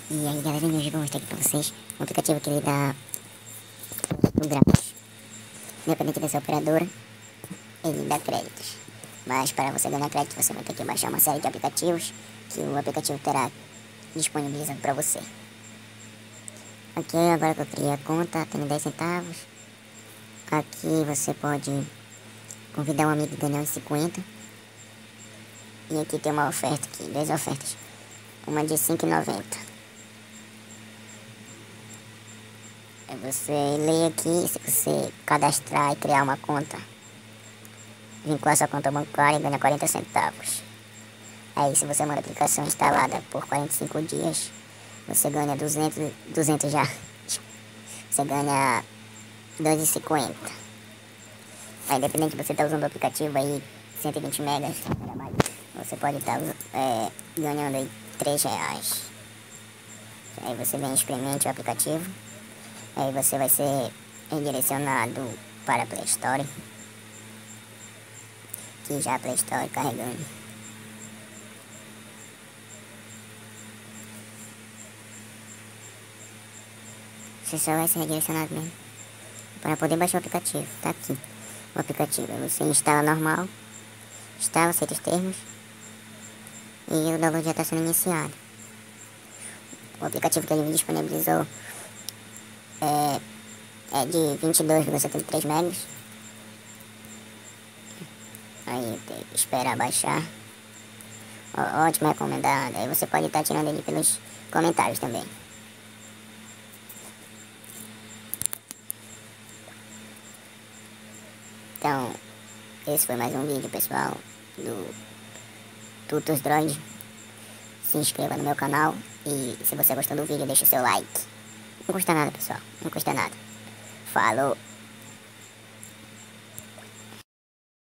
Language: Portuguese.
E aí galera, hoje eu vou mostrar aqui pra vocês um aplicativo que ele dá do grátis. Independente dessa operadora, ele dá créditos. Mas para você ganhar crédito, você vai ter que baixar uma série de aplicativos que o aplicativo terá disponibilizado para você. Aqui agora que eu criei a conta, tem 10 centavos. Aqui você pode convidar um amigo e ganhar uns 50. E aqui tem uma oferta aqui, 2 ofertas. Uma de R$5,90. Você lê aqui, se você cadastrar e criar uma conta, vincular sua conta bancária e ganha 40 centavos. Aí se você manda a aplicação instalada por 45 dias, você ganha 200 já. Você ganha 2,50. Aí independente de você estar usando o aplicativo aí, 120 megas, você pode estar ganhando aí R$3. Aí você vem e experimente o aplicativo. Aí você vai ser redirecionado para a Play Store. Aqui já a Play Store carregando. Você só vai ser redirecionado mesmo para poder baixar o aplicativo. Tá aqui o aplicativo. Você instala normal, instala, aceita os termos e o download já está sendo iniciado. O aplicativo que ele me disponibilizou é de 22,73 megas. Aí tem que esperar baixar. Ótimo, recomendado. Aí você pode estar tirando ele pelos comentários também. Então, esse foi mais um vídeo, pessoal, do Tutus Droid. Se inscreva no meu canal e se você gostou do vídeo, deixe seu like. Não custa nada, pessoal, não custa nada. Falou!